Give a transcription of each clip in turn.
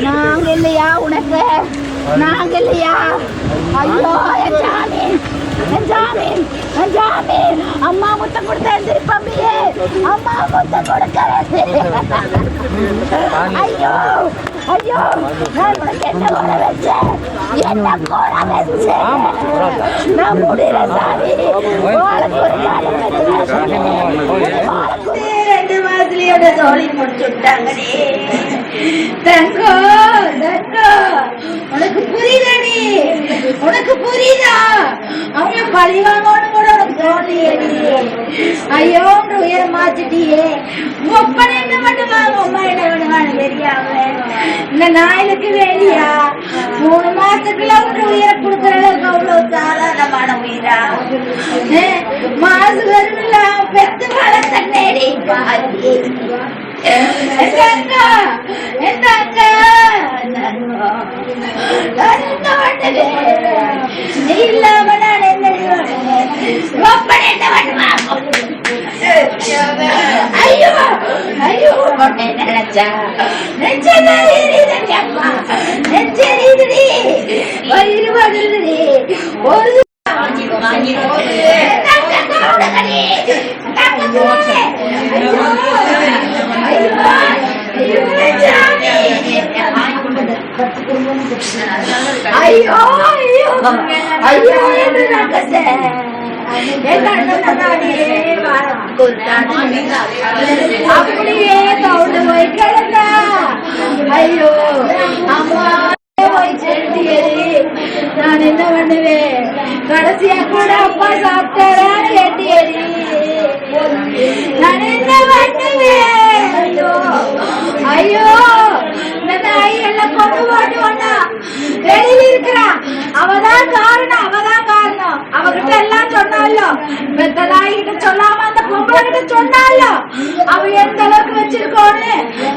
நாங்க இல்லையா உனக்கு? நாங்க இல்லையா? ஐயோ என் ஜாமீன், என் ஜாமீன், என் ஜாமீன். அம்மா முத்தம் கொடுத்தேன் திருப்பம்பியே, அம்மா முத்தம் கொடுக்கிறேன். ஐயோ ஐயோ, நான் உனக்கு என்ன போட வச்சேன்? என்ன போட வச்சேன்? நான் முடியல சாமி. உனக்கு ஒரு காலம் வச்சு 2 மாசத்துலயோட சோழி முடிச்சு விட்டாங்கடி. தங்கோ தங்கோ, உனக்கு புரியுதாடி? உனக்கு புரியுதா? அவங்க பழிவாங்கன்னு கூட உனக்கு தோணலையேடி. ஐயோ உயர மாத்திட்டியே. ஒப்பனை என்ன பண்ணுவாங்க? அம்மா என்ன பண்ணுவாங்க தெரியாம இந்த நாயலுக்கு வேலையா? 3 மாசத்துக்குள்ள உனக்கு உயர கொடுக்கற அளவுக்கு அவ்வளவு சாதாரணமான உயிரா? மாசு வரும்ல பெத்து வளர்த்த நேடி பாதி. நீ இல்லாம நான் என்ன ஐயோ ஐயோ நினைச்சா நெச்சரியுதுடி, வயிறு வடுதுடி. ஒரு ஐயோ ஐயோ ஐயோ என்று அப்படியே கவுண்டு போய் கிடந்தா. ஐயோ அம்மா போய் செலுத்தியது. நான் என்ன பண்ணுவேன்? கடைசியா கூட அப்பா சாப்பிட்டாரான்னு கேட்டியடி. நான் என்ன பண்ணுவேன்? ஐயோ ஐயோ, இந்த நாய் எல்லாம் கொண்டு போட்டு ஒண்ணா வெளியில இருக்கிறான். அவதான் காரணம், அவதான் காரணம். அவகிட்ட எல்லாம் சொன்னாலோ, பெத்த நாய்கிட்ட சொல்லாம அந்த பொம்பளை கிட்ட சொன்னாலோ அவ எந்த அளவுக்கு வச்சிருக்கோன்னு,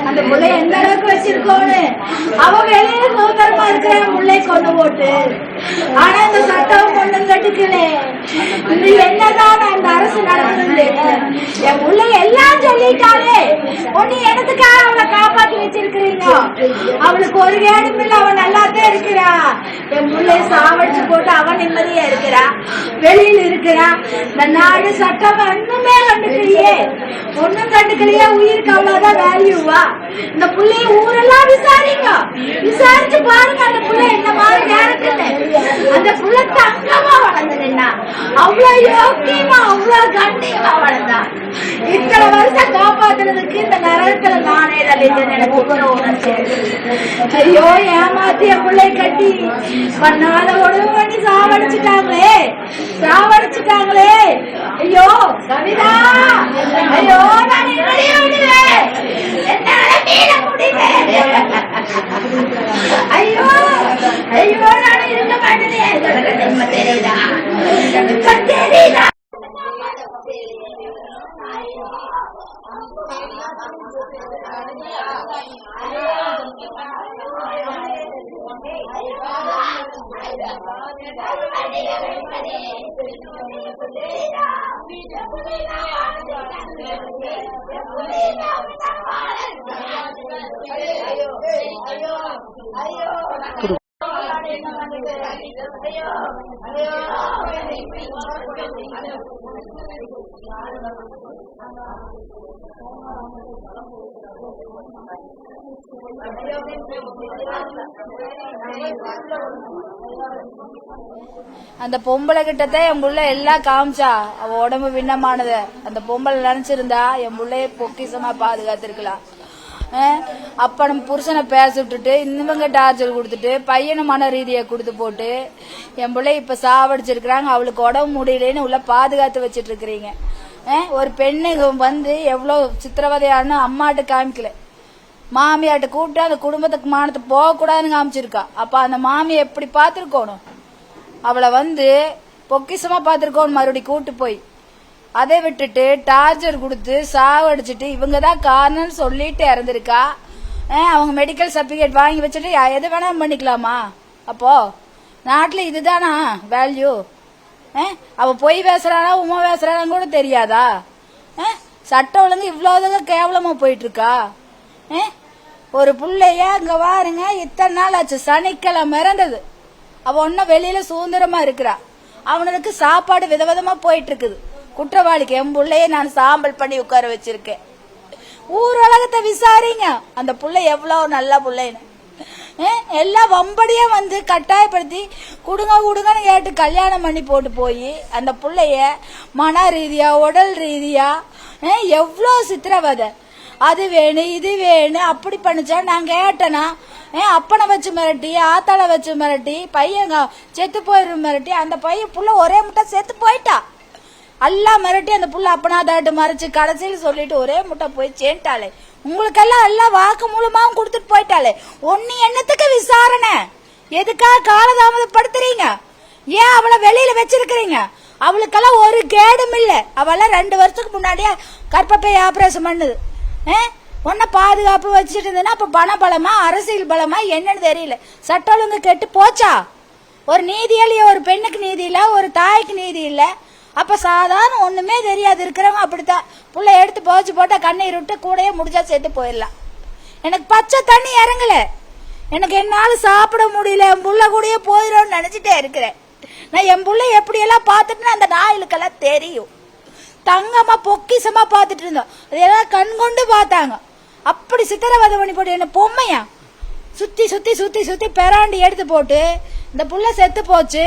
அந்த புள்ளை எந்த அளவுக்கு வச்சிருக்கோன்னு. அவ வெளியில சுதந்திரமா இருக்கிற முல்லை கொண்டு போட்டு. ஆனா இந்த சட்டம் ஒண்ணும் கட்டுக்கலே. இது என்னதான் அந்த அரசு நடக்குது? என் முல்லை எல்லாம் சொல்லிட்டாலே, ஒண்ணு எனத்துக்காக அவளை காப்பாத்தி வச்சிருக்கிறீங்க. அவளுக்கு ஒரு கேடும் இல்ல, அவன் நல்லாத்தான் இருக்கிறா. என் முல்லை சாவடிச்சு போட்டு அவன் நிம்மதியா இருக்கிறா, வெளியில இருக்கிறா. இந்த நாடு சட்டம் ஒண்ணுமே கண்டுக்கலையே, ஒண்ணும் கண்டுக்கலையே. உயிருக்கு அவ்வளவுதான் வேல்யூவா? இந்த புள்ளைய ஊரெல்லாம் விசாரிங்க, விசாரிச்சு பாருங்க அந்த புள்ளை என்ன மாதிரி நேரத்துல. அந்த புள்ள தங்கமா வளர்ந்ததுன்னா அவ்வளவு யோக்கியமா அவ்வளவு கண்டியமா வளர்ந்தா. இத்தனை வருஷம் காப்பாத்துறதுக்கு இந்த நரகத்துல நானே தள்ளிட்டேன். எனக்கு உணர்ச்சி. ஐயோ ஏமாத்திய பிள்ளை கட்டி பண்ணாத உடம்பு பண்ணி சாவடிச்சுட்டாங்களே, சாவடிச்சுட்டாங்களே. ஐயோ கவிதா, ஐயோ நான் என்னைய விடுவேன், என்னால மீற முடிவேன். ஐயோ ஐயோ நான் இருக்க மாட்டேன். தெரியுதா தெரியுதா? அந்த பொம்பளை கிட்டத்தான் என் புள்ள எல்லாம் காமிச்சா. அவ உடம்பு விண்ணமானது. அந்த பொம்பளை நினைச்சிருந்தா என் புள்ளைய பொக்கிசமா பாதுகாத்திருக்கலாம். அப்ப நம்ம புருஷனை பேச விட்டுட்டு இன்னவங்க டார்ச்சர் கொடுத்துட்டு பையனை மன ரீதியை கொடுத்து போட்டு என் பிள்ளை இப்ப சாவடிச்சிருக்கிறாங்க. அவளுக்கு உடம்பு முடியலன்னு உள்ள பாதுகாத்து வச்சிட்டு இருக்கிறீங்க. ஒரு பெண்ணு வந்து எவ்வளவு சித்திரவதையானு அம்மாட்ட காமிக்கல, மாமியாட்ட கூப்பிட்டு அந்த குடும்பத்துக்கு மானத்தை போக கூடாதுன்னு காமிச்சிருக்கா. அப்ப அந்த மாமியை எப்படி பாத்துருக்கணும்? அவளை வந்து பொக்கிசமா பாத்துருக்கோம் மறுபடியும் கூட்டு போய். அதை விட்டுட்டு டார்ச்சர் கொடுத்து சாவடிச்சுட்டு இவங்கதான் காரணம்னு சொல்லிட்டு இறந்திருக்கா. அவங்க மெடிக்கல் சர்டிபிகேட் வாங்கி வச்சுட்டு எது வேணாலும் பண்ணிக்கலாமா? அப்போ நாட்டுல இதுதானா வேல்யூ? அவ பொய் பேசுறானா உமா பேசுறானா கூட தெரியாதா? சட்டம் ஒழுங்கு இவ்வளவு கேவலமா போயிட்டு இருக்கா. ஒரு புள்ளைய அங்க பாருங்க, இத்தனை நாள் ஆச்சு, சனிக்கிழமை இறந்தது. அவ ஒன்னும் வெளியில சுதந்திரமா இருக்கிறா. அவனுக்கு சாப்பாடு விதவிதமா போயிட்டு இருக்குது. குற்றவாளிக்கு என் புள்ளைய நான் சாம்பல் பண்ணி உட்கார வச்சிருக்கேன். ஊர் உலகத்தை விசாரிங்க, அந்த புள்ளை எவ்வளவு நல்ல புள்ளைன்னு. எல்லாம் வம்படியா வந்து கட்டாயப்படுத்தி குடுங்கன்னு கேட்டு கல்யாணம் பண்ணி போட்டு போய் அந்த புள்ளைய மன ரீதியா உடல் ரீதியா எவ்வளோ சித்திரவதை. அது வேணும் இது வேணும் அப்படி பண்ணிச்சா நான் கேட்டேனா, அப்பனை வச்சு மிரட்டி ஆத்தாளை வச்சு மிரட்டி பையன் செத்து போயிரு மிரட்டி அந்த பையன் புள்ள ஒரே முட்டை செத்து போயிட்டா. எல்லாம் மிரட்டி அந்த புள்ள அப்பனாதாட்டு மறைச்சு கடைசியில் சொல்லிட்டு ஒரே முட்டை போய் சேர்த்தாளே. உங்களுக்கெல்லாம் எல்லாம் வாக்கு மூலமாவும் கொடுத்துட்டு போயிட்டாளே. ஒன்னு என்னத்துக்கு விசாரணை? எதுக்காக காலதாமதப்படுத்துறீங்க? ஏன் அவளை வெளியில வச்சிருக்கிறீங்க? அவளுக்கெல்லாம் ஒரு கேடும் இல்ல. அவள 2 வருஷத்துக்கு முன்னாடியே கர்ப்பப்பை ஆபரேஷன் பண்ணுது. உன்ன பாதுகாப்பு வச்சுட்டு இருந்ததுன்னா அப்ப பண பலமா அரசியல் பலமா என்னன்னு தெரியல. சட்ட ஒழுங்கு கெட்டு போச்சா? ஒரு நீதி இல்லையா? ஒரு பெண்ணுக்கு நீதி இல்ல, ஒரு தாய்க்கு நீதி இல்ல. அப்ப சாதாரண ஒண்ணுமே தெரியாது இருக்கிறவங்க அப்படித்தான் புள்ள எடுத்து போச்சு போட்டா கண்ணீர் விட்டு கூடயே முடிஞ்சா சேர்த்து போயிடலாம். எனக்கு பச்சை தண்ணி இறங்கல, எனக்கு என்னால சாப்பிட முடியல, என் புள்ள கூடயே போயிடும் நினைச்சிட்டே இருக்கிறேன். நான் என் புள்ள எப்படி எல்லாம் பாத்துட்டு அந்த நாய்களுக்கெல்லாம் தெரியும். தங்கமா பொக்கிசமா பாத்துட்டு இருந்தோம். அதெல்லாம் கண் கொண்டு பார்த்தாங்க. அப்படி சித்திரவதை பண்ணி போட்டு என்ன பொம்மையா சுத்தி சுத்தி சுத்தி சுத்தி பெராண்டி எடுத்து போட்டு இந்த புள்ள செத்து போச்சு.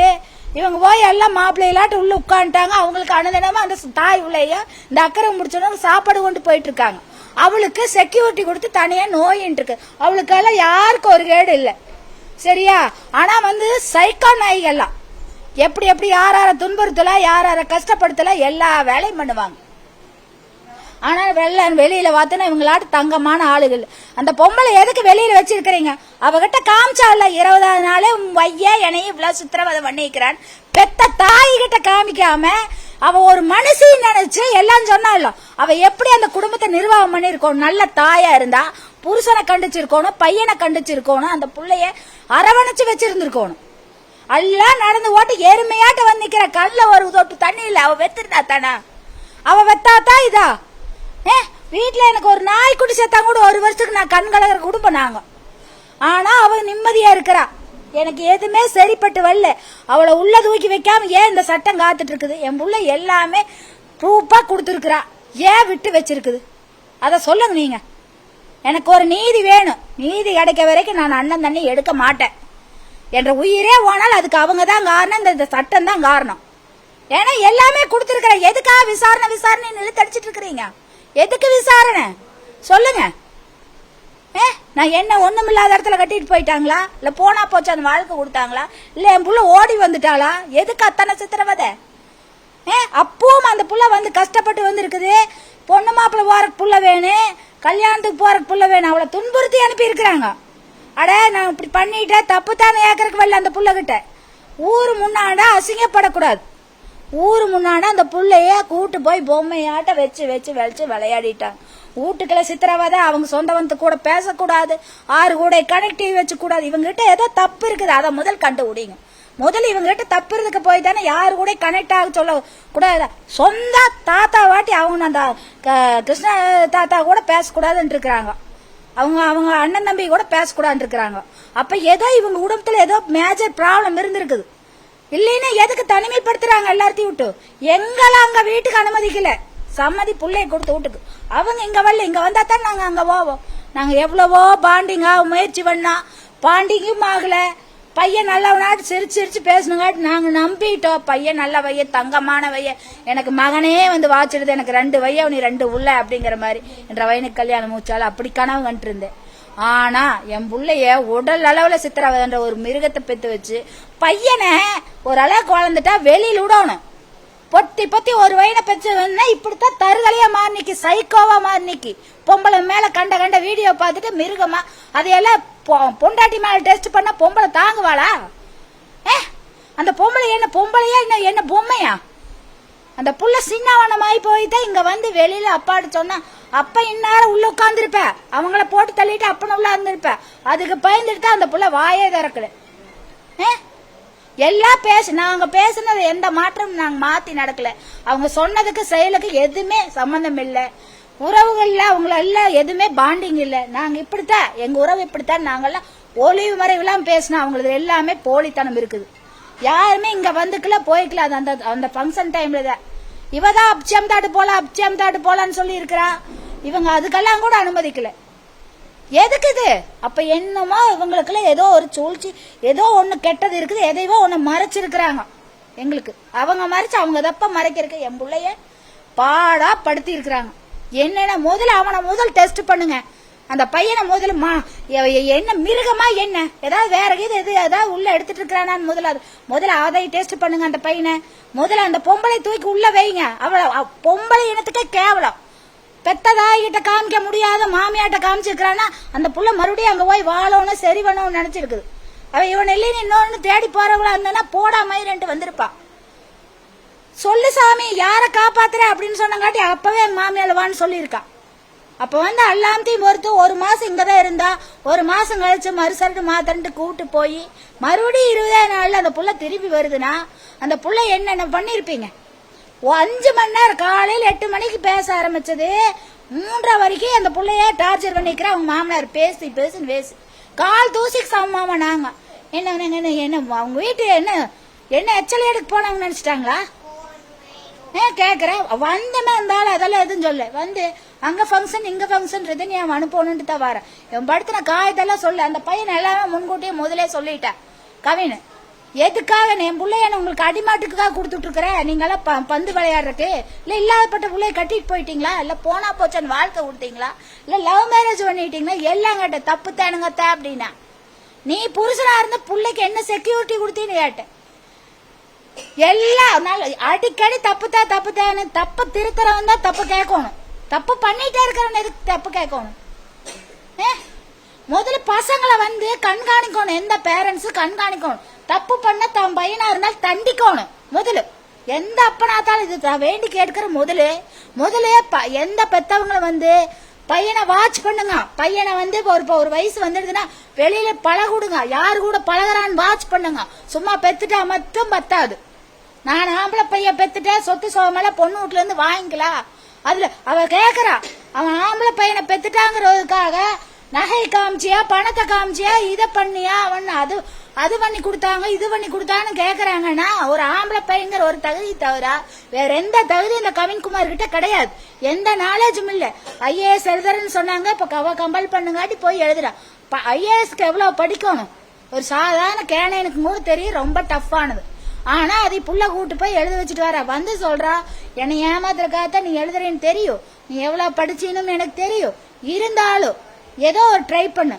இவங்க போய் எல்லாம் மாப்பிள்ளையிலாட்டு உள்ள உட்காந்துட்டாங்க. அவங்களுக்கு அனுதினமா அந்த தாய் உள்ளையா இந்த அக்கறை முடிச்சோன்னா சாப்பாடு கொண்டு போயிட்டு இருக்காங்க. அவளுக்கு செக்யூரிட்டி கொடுத்து தனியா நோயின்னு இருக்கு. அவளுக்கெல்லாம் யாருக்கும் ஒரு கேடு இல்லை, சரியா? ஆனா வந்து சைக்கோ நாய்கள்லாம் எப்படி எப்படி யார துன்புறுத்தல யார கஷ்டப்படுத்தல எல்லா வேலையும் பண்ணுவாங்க. ஆனா வெளியில பார்த்தோன்னா இவங்களாட்டு தங்கமான ஆளுகள். அந்த பொம்பளை எதுக்கு வெளியில வச்சிருக்கிறீங்க? அவகிட்ட காமிச்சால 20வது நாளே வைய என்னையும் இவ்வளவு சித்திரவதை பண்ணிக்கிறான். பெத்த தாய் கிட்ட காமிக்காம அவ ஒரு மனுஷி நினைச்சு எல்லாம் சொன்னாலும் அவ எப்படி அந்த குடும்பத்தை நிர்வாகம் பண்ணிருக்கணும்? நல்ல தாயா இருந்தா புருஷனை கண்டிச்சிருக்கணும், பையனை கண்டிச்சிருக்கணும், அந்த புள்ளைய அரவணைச்சு வச்சிருந்திருக்கணும். எல்லாம் நடந்து ஓட்டு எருமையாட்ட வந்து நிக்கிற கல்ல ஒரு தொட்டு தண்ணி இல்ல. அவ வெத்திருந்தா தானா? அவ வெத்தாத்தான் இதா? வீட்டுல எனக்கு ஒரு நாய் குடி சேர்த்தா கூட 1 வருஷத்துக்கு நான் கண் கலகிற குடும்பம் நாங்க. ஆனா அவ நிம்மதியா இருக்கிறா. எனக்கு எதுவுமே சரிப்பட்டு வரல. அவளை உள்ள தூக்கி வைக்காம ஏன் இந்த சட்டம் காத்துட்டு இருக்குது? என் புள்ள எல்லாமே ப்ரூஃபா கொடுத்துருக்குறா. ஏன் விட்டு வச்சிருக்குது? அத சொல்லுங்க நீங்க. எனக்கு ஒரு நீதி வேணும். நீதி கிடைக்க வரைக்கும் நான் அண்ணன் தண்ணி எடுக்க மாட்டேன். என்ற உயிரே போனால் அதுக்கு அவங்க தான் காரணம், இந்த சட்டம் தான் காரணம். ஏன்னா எல்லாமே கொடுத்துருக்கிற. எதுக்காக விசாரணை விசாரணை இழுத்தடிச்சிட்டு இருக்கிறீங்க? எதுக்கு விசாரணை சொல்லுங்க? நான் என்ன ஒண்ணுமில்லாத இடத்துல கட்டிட்டு போயிட்டாங்களா? இல்ல போனா போச்சு அந்த வாழ்க்கை கொடுத்தாங்களா? இல்ல என் புள்ள ஓடி வந்துட்டாளா? எதுக்கு அத்தனை சித்திரவதை? அப்பவும் அந்த புள்ள வந்து கஷ்டப்பட்டு வந்து இருக்குது. பொண்ணு மாப்பிள்ள போறக்கு புள்ள வேணும், கல்யாணத்துக்கு போறக்கு புள்ள வேணும். அவளை துன்புறுத்தி அனுப்பி இருக்கிறாங்க. அட நான் இப்படி பண்ணிட்டேன் தப்பு தானே ஏக்கறக்கு வரல அந்த புள்ள கிட்ட. ஊரு முன்னாடா அசிங்கப்படக்கூடாது. ஊரு முன்னாடி அந்த புள்ளைய கூட்டு போய் பொம்மையாட்ட வச்சு வச்சு வச்சு விளையாடிட்டாங்க. வீட்டுக்குள்ள சித்திரவதை. அவங்க சொந்தவந்து கூட பேசக்கூடாது, ஆறு கூட கனெக்டிவ் வச்சு கூடாது. இவங்க கிட்ட ஏதோ தப்பு இருக்குது, அதை முதல் கண்டு விடிங்க. முதல் இவங்க கிட்ட தப்பு இருந்துக்கு போய் தானே யாரு கூட கனெக்ட் ஆக சொல்ல கூடாது. சொந்த தாத்தா வாட்டி அவங்க அந்த கிருஷ்ண தாத்தா கூட பேசக்கூடாதுன்னு இருக்கிறாங்க. அவங்க அண்ணன் தம்பி கூட பேசக்கூடாதுன்னு இருக்கிறாங்க. அப்ப ஏதோ இவங்க குடும்பத்துல ஏதோ மேஜர் ப்ராப்ளம் இருந்திருக்குது. இல்லைன்னா எதுக்கு தனிமைப்படுத்துறாங்க எல்லாத்தையும் விட்டு? எங்கெல்லாம் அங்க வீட்டுக்கு அனுமதிக்கல. சம்மதி புள்ளைய கொடுத்து வீட்டுக்கு. அவங்க இங்க வரல, இங்க வந்தா தான் நாங்க அங்க போவோம். நாங்க எவ்வளவோ பாண்டிங்க முயற்சி பண்ணா பாண்டிங்கும் ஆகல. பையன் நல்லவனாட்டு சிரிச்சு சிரிச்சு பேசணுங்காட்டு நாங்க நம்பிட்டோம். பையன் நல்ல பையன், தங்கமான பையன், எனக்கு மகனே வந்து வாச்சிடுது, எனக்கு 2 பையன் நீ 2 உள்ள அப்படிங்கிற மாதிரி என்ற வயனுக்கு கல்யாணம் மூச்சாலும் அப்படி கனவு கண்டு இருந்தேன். ஆனா என் புள்ளைய உடல் அளவுல சித்திரவதைன்ற ஒரு மிருகத்தை பெத்து வச்சு பையனை ஒரு அளவுக்கு வளர்ந்துட்டா வெளியில விடணும். பொத்தி பொத்தி ஒரு வயனை பெற்று இப்படித்தான் தருகலையா மாறினிக்கு, சைக்கோவா மாறினிக்கு. பொம்பளை மேல கண்ட கண்ட வீடியோ பார்த்துட்டு மிருகமா அதையெல்லாம் பொண்டாட்டி மேல டெஸ்ட் பண்ணா பொம்பளை தாங்குவாளா? அந்த பொம்பளை என்ன பொம்பளையா என்ன பொம்மையா? அந்த புள்ள சின்னவனமாயி போய்தான் இங்க வந்து வெளியில அப்பாட்டு சொன்னா அப்ப இந்நேரம் உள்ள உட்கார்ந்துருப்ப, அவங்கள போட்டு தள்ளிட்டு அப்பன உள்ள இருந்திருப்ப. அதுக்கு பயந்துட்டு அந்த புள்ள வாயே திறக்கல. எல்லாம் நாங்க பேசுனது எந்த மாற்றமும் நாங்க மாத்தி நடக்கல. அவங்க சொன்னதுக்கு செயலுக்கு எதுவுமே சம்பந்தம் இல்லை. உறவுகள்ல அவங்கள எல்லாம் எதுவுமே பாண்டிங் இல்ல. நாங்க இப்படித்தான், எங்க உறவு இப்படித்தான், நாங்கெல்லாம் ஒளிவு மறைவுலாம் பேசினா அவங்களுக்கு எல்லாமே போலித்தனம் இருக்குது. யாருமே இங்க வந்துக்கல போய்க்கல. அந்த அந்த ஃபங்க்ஷன் டைம்ல தான் இவதான் அப்சியம் தாட்டு போலான்னு சொல்லி இருக்கிறா. இவங்க அதுக்கெல்லாம் கூட அனுமதிக்கல. எதுக்கு இது? அப்ப என்னமோ இவங்களுக்குள்ள ஏதோ ஒரு சூழ்ச்சி, ஏதோ ஒண்ணு கெட்டது இருக்குது, எதையோ ஒண்ணு மறைச்சிருக்கிறாங்க எங்களுக்கு. அவங்க மறைச்சு அவங்க தப்ப மறைக்கிறதுக்கு என் பிள்ளைய பாடா படுத்தி இருக்கிறாங்க. என்னன்னா முதல்ல அவனை டெஸ்ட் பண்ணுங்க. அந்த பையனை முதல்ல என்ன மிருகமா என்ன ஏதாவது வேற எது ஏதாவது உள்ள எடுத்துட்டு இருக்கிறானான்னு முதல்ல அதை டெஸ்ட் பண்ணுங்க. அந்த பையனை முதல்ல அந்த பொம்பளை தூக்கி உள்ள வைங்க. அவள பொம்பளை இனத்துக்கே கேவலம். பெத்ததாயிட்ட காமிக்க முடியாத மாமியாட்ட காமிச்சிருக்கிறான்னா அந்த புள்ள மறுபடியும் அங்க போய் வாழணும் சரி பண்ணணும்னு நினைச்சிருக்குது. அவ இவன் இல்லைன்னு இன்னொன்னு தேடி போறவங்களா இருந்தா போடா மயிரன்ட்டு வந்திருப்பா. சொல்லு சாமி யார காப்பாத்துற அப்படின்னு சொன்னங்காட்டி அப்பவே மாமியாளவான்னு சொல்லியிருக்கா. அப்ப வந்து எல்லாத்தையும் பொறுத்து ஒரு மாசம் இங்கதான் இருந்தா, ஒரு மாசம் கழிச்சு மறுசரட்டு மாத்தரண்டு கூட்டு போய் மறுபடியும் 20 நாள்ல அந்த புள்ள திருப்பி வருதுன்னா அந்த புள்ள என்னென்ன பண்ணிருப்பீங்க? 5 மணி நேரம் காலையில 8 மணிக்கு பேச ஆரம்பிச்சது 3 வரைக்கும் அந்த புள்ளைய டார்ச்சர் பண்ணிக்கிற அவங்க மாமனார் பேசுன்னு கால் தூசிக்கு சமமாமா. நாங்க என்ன அவங்க வீட்டு என்ன எச்சல் எடுக்க போனாங்க நினைச்சிட்டாங்களா? கேக்குறேன் வந்தமே இருந்தாலும் அதெல்லாம் எதுவும் சொல்ல வந்து அங்க ஃபங்க்ஷன் இங்க ஃபங்க்ஷன் நீ அவன் அனுப்பணும்னு தான் வரேன். என் படுத்தின காயத்தெல்லாம் சொல்ல. அந்த பையன் எல்லாமே முன்கூட்டியே முதலே சொல்லிட்டேன். கவின் எதுக்காக என் பிள்ளைய உங்களுக்கு அடிமாட்டுக்காக கொடுத்துட்டு இருக்கிறேன்? நீங்க எல்லாம் பந்து விளையாடுறதுக்கு இல்ல இல்லாதப்பட்ட பிள்ளைய கட்டிட்டு போயிட்டீங்களா? இல்ல போனா போச்சான்னு வாழ்க்கை கொடுத்தீங்களா? இல்ல லவ் மேரேஜ் பண்ணிட்டீங்களா? எல்லாம் கேட்ட தப்பு தானுங்கத்த அப்படின்னா நீ புருஷனா இருந்த பிள்ளைக்கு என்ன செக்யூரிட்டி கொடுத்தீன்னு கேட்டேன். எல்லாம் அடிக்கடி தப்புத்தான்னு தப்பு திருத்தறவன் தான் தப்பு கேட்கணும். தப்பு பண்ணிட்டே இருக்கிறவன் எதுக்கு தப்பு கேட்கணும்? முதல்ல பசங்களை வந்து கண்காணிக்கணும். எந்த பேரண்ட்ஸும் கண்காணிக்கணும். தப்பு பண்ண தன் பையனா இருந்தாலும் தண்டிக்கணும். முதல்ல எந்த அப்பனாத்தாலும் இது வேண்டி கேட்கிற முதலே எந்த பெத்தவங்களை வந்து பையனை வாட்ச் பண்ணுங்க. பையனை வந்து ஒரு வயசு வந்துடுதுன்னா வெளியில பழகுடுங்க. யாரு கூட பழகுறான்னு வாட்ச் பண்ணுங்க. சும்மா பெத்துட்டா மட்டும் பத்தாது. நான் ஆம்பளை பையன் பெத்துட்டேன் சொத்து சோகமெல்லாம் பொண்ணு வீட்டுல இருந்து வாங்கிக்கலாம். அதுல அவ கேக்குறா அவன் ஆம்பளை பையனை பெத்துட்டாங்கிறதுக்காக நகை காமிச்சியா பணத்தை காமிச்சியா இதை பண்ணியா அவன் அது பண்ணி கொடுத்தாங்க இது பண்ணி கொடுத்தான்னு கேக்குறாங்கன்னா ஒரு ஆம்பளை பையங்கிற ஒரு தகுதி தவிர வேற எந்த தகுதி இந்த கவின்குமார் கிட்ட கிடையாது. எந்த நாலேஜும் இல்ல. IAS எழுதுறன்னு சொன்னாங்க. இப்ப கம்பல் பண்ணுங்காட்டி போய் எழுதுறான். IASக்கு எவ்வளவு படிக்கணும்? ஒரு சாதாரண கேனைனுக்கு கூட தெரியும் ரொம்ப டஃப்பானது. ஆனா அதை புள்ள கூட்டு போய் எழுத வச்சுட்டு வர வந்து சொல்றா என்னை ஏமாத்துறக்காகத்தான் நீ எழுதுறேன்னு தெரியும். நீ எவ்வளவு படிச்சீன்னு எனக்கு தெரியும். இருந்தாலும் ஏதோ ஒரு ட்ரை பண்ணு.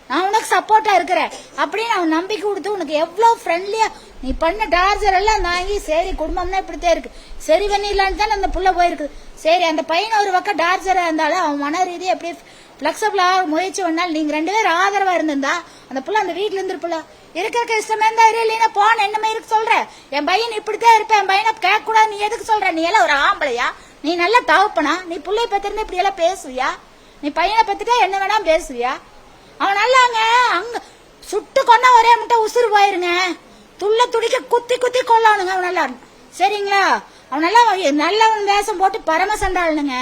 நான் உனக்கு சப்போர்ட்டா இருக்கிறேன் அப்படின்னு அவன் நம்பிக்கை கொடுத்து உனக்கு எவ்வளவு ஃப்ரெண்ட்லியா நீ பண்ண டார்ச்சர் எல்லாம் தாங்கி சரி குடும்பம்னா இப்படித்தான் இருக்கு சரி பண்ணிடலான்னு தான் அந்த புள்ள போயிருக்கு. சரி அந்த பையன் ஒரு பக்கம் டார்ச்சரா இருந்தாலும் அவன் மன ரீதியா எப்படி பிளெக்சிபிளா முயற்சி பண்ணாலும் நீங்க 2 பேரும் ஆதரவா இருந்திருந்தா அந்த புள்ள அந்த வீட்டுல இருந்திருப்புல. இருக்கிற இஷ்டமே இருந்தா இல்லைன்னா போன என்னமே இருக்கு சொல்ற. என் பையன் இப்படித்தான் இருப்பேன் என் பையனை கேட்க கூடாது நீ எதுக்கு சொல்ற? நீ எல்லாம் ஒரு ஆம்பளையா? நீ நல்லா தவப்பனா? நீ பிள்ளைய பத்திருந்து இப்படி எல்லாம் பேசுவியா? நீ பையனை பத்திட்டா என்ன வேணா பேசுவியா? அவன் நல்லாங்க அங்க சுட்டு கொண்டா ஒரே முட்டை உசுறு போயிருங்க. துடிக்க குத்தி கொள்ளணுங்க அவன் நல்லா. சரிங்களா? அவன் நல்லவன் வேஷம் போட்டு பரம சண்டாளுங்க.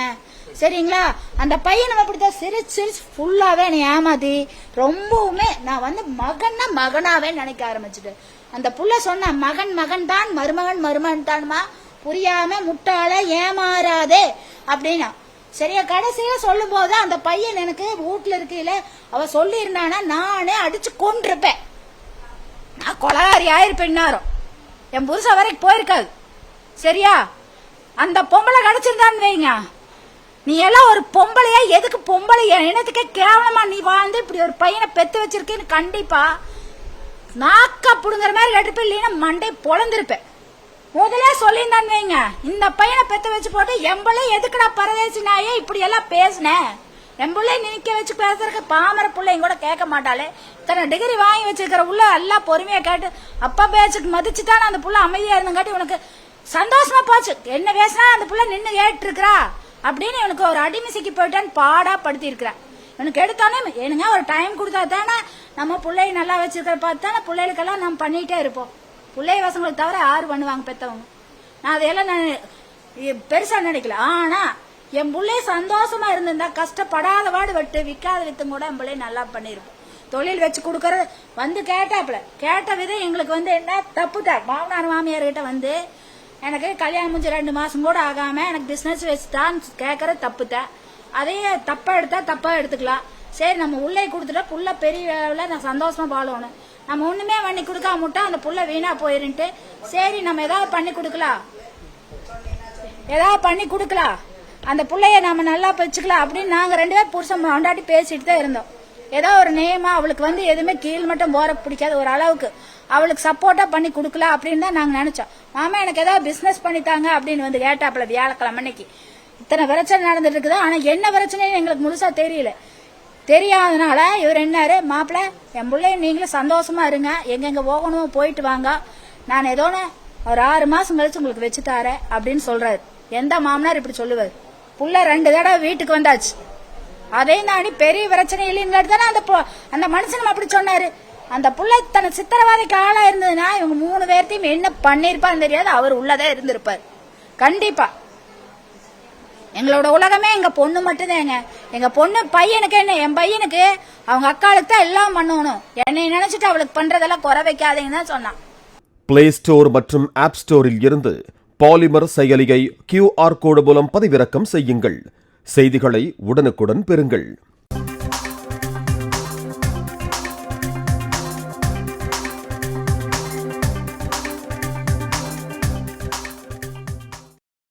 சரிங்களா? அந்த பையன் அப்படித்தான் சிரிச்சு ஃபுல்லாவே என்னை ஏமாத்தி ரொம்பவுமே நான் வந்து மகனாவே நினைக்க ஆரம்பிச்சுட்டு அந்த புள்ள சொன்ன மகன் தான் மருமகன் தான்மா புரியாம முட்டாள ஏமாறாதே அப்படின்னா. சரியா? கடைசியில சொல்லும் போது அந்த பையன் எனக்கு வீட்டுல இருக்கையில அவ சொல்லி இருந்தானா நானே அடிச்சு கொண்டிருப்பேன். நான் கொலகாரி ஆயிருப்பேன். நேரம் என் புருஷ வரைக்கும் போயிருக்காது. சரியா? அந்த பொம்பளை கிடைச்சிருந்தான்னு வைங்க. நீ எல்லாம் ஒரு பொம்பளையா? எதுக்கு பொம்பளை இனத்துக்கே கேவலமா நீ வாழ்ந்து இப்படி ஒரு பையனை பெத்து வச்சிருக்கேன்னு கண்டிப்பா நாக்க புடுங்குற மாதிரி எடுப்பேன். இல்லைன்னா மண்டை பொழந்திருப்பேன். முதலே சொல்லியிருந்தான்னு வைங்க. இந்த பையனை பெத்து வச்சு போட்டு எம்பளை எதுக்குடா பரதேசி நாயே இப்படி எல்லாம் பேசினேன். எம்பளை நிக்க வச்சு பேசுறதுக்கு பாமர பிள்ளைங்க கூட கேட்க மாட்டாளே. இத்தனை டிகிரி வாங்கி வச்சிருக்கிற உள்ள எல்லாம் பொறுமையா கேட்டு அப்பா பேச்சுக்கு மதிச்சுட்டான அந்த புள்ள அமைதியா இருந்தங்காட்டி உனக்கு சந்தோஷமா போச்சு. என்ன பேசினா அந்த புள்ள நின்று கேட்டு இருக்கிறா அப்படின்னு இவனுக்கு ஒரு அடிமிசைக்கு போயிட்டான்னு பாடா படுத்தி இருக்கிறான். இவனுக்கு எடுத்தானே எனக்கு ஒரு டைம் கொடுத்தா தானே நம்ம பிள்ளைய நல்லா வச்சிருக்கிற பார்த்து தானே பிள்ளைகளுக்கெல்லாம் நம்ம பண்ணிட்டே இருப்போம். பிள்ளை வசங்களுக்கு தவிர யாரு பண்ணுவாங்க பெத்தவங்க? நான் அதையெல்லாம் நான் பெருசா நினைக்கல. ஆனா என் பிள்ளை சந்தோஷமா இருந்திருந்தா கஷ்டப்படாத வாடு விட்டு விற்காத வித்தும் கூட என் பிள்ளை நல்லா பண்ணிருப்போம். தொழில் வச்சு கொடுக்கறது வந்து கேட்டாப்புல கேட்ட விதம் எங்களுக்கு வந்து என்ன தப்பு தான். மாமனார் மாமியார் கிட்ட வந்து எனக்கு கல்யாணம் முடிஞ்சு 2 மாசம் கூட ஆகாம எனக்கு பிசினஸ் வச்சுதான் கேட்கறது தப்பு தான். அதையே தப்பா எடுத்தா தப்பா எடுத்துக்கலாம். சரி நம்ம உள்ளே கொடுத்துட்டா புள்ள பெரிய நான் சந்தோஷமா வாழணும். நம்ம ஒண்ணுமே பண்ணி கொடுக்காம விட்டா அந்த புள்ள வீணா போயிருன்ட்டு சரி நம்ம ஏதாவது பண்ணி கொடுக்கலாம் அந்த புள்ளைய நம்ம நல்லா வச்சுக்கலாம் அப்படின்னு நாங்க 2 பேரும் புருஷன் கொண்டாடி பேசிட்டு தான் இருந்தோம். ஏதோ ஒரு நேமா அவளுக்கு வந்து எதுவுமே கீழ் மட்டும் போற பிடிக்காது, ஒரு அளவுக்கு அவளுக்கு சப்போர்ட்டா பண்ணி கொடுக்கலாம் அப்படின்னு தான் நாங்க நினைச்சோம். மாமா எனக்கு ஏதாவது பிசினஸ் பண்ணித்தாங்க அப்படின்னு வந்து கேட்டாப்புல வியாழக்கிழமை அன்னைக்கு. இத்தனை பிரச்சனை நடந்துட்டு இருக்குது, ஆனா என்ன பிரச்சனைன்னு எங்களுக்கு முழுசா தெரியல. தெரியாதனால இவர் என்னாரு, மாப்பிள்ள என் பிள்ளைய நீங்களும் சந்தோஷமா இருங்க, எங்கெங்க போகணுமோ போயிட்டு வாங்க, நான் ஏதோ ஒரு 6 மாசம் கழிச்சு உங்களுக்கு வச்சு தாரேன் அப்படின்னு சொல்றாரு. எந்த மாமனார் இப்படி சொல்லுவாரு? புள்ள 2 தடவை வீட்டுக்கு வந்தாச்சு, அதையும் தாண்டி பெரிய பிரச்சனை இல்லைன்னு தானே அந்த மனுஷன் அப்படி சொன்னாரு. அந்த புள்ள தன சித்திரவாதைக்கு ஆளா இருந்ததுன்னா இவங்க 3 பேர்த்தையும் என்ன பண்ணிருப்பான்னு தெரியாது, அவர் உள்ளதான் இருந்திருப்பாரு கண்டிப்பா. எங்களோட உலகமே எங்க பொண்ணு மட்டும்தாங்க. எங்க பொண்ணு பையனுக்கு என்ன, என் பையனுக்கு அவங்க அக்காளுக்கு தான் எல்லாம் பண்ணணும். என்னை நினைச்சிட்டு அவளுக்கு பண்றதெல்லாம் குறை வைக்காதீங்கன்னு தான் சொன்னான். பிளே ஸ்டோர் மற்றும் ஆப் ஸ்டோரில் இருந்து பாலிமர் செயலியை QR கோடு மூலம் பதிவிறக்கம் செய்யுங்கள். செய்திகளை உடனுக்குடன் பெறுங்கள்.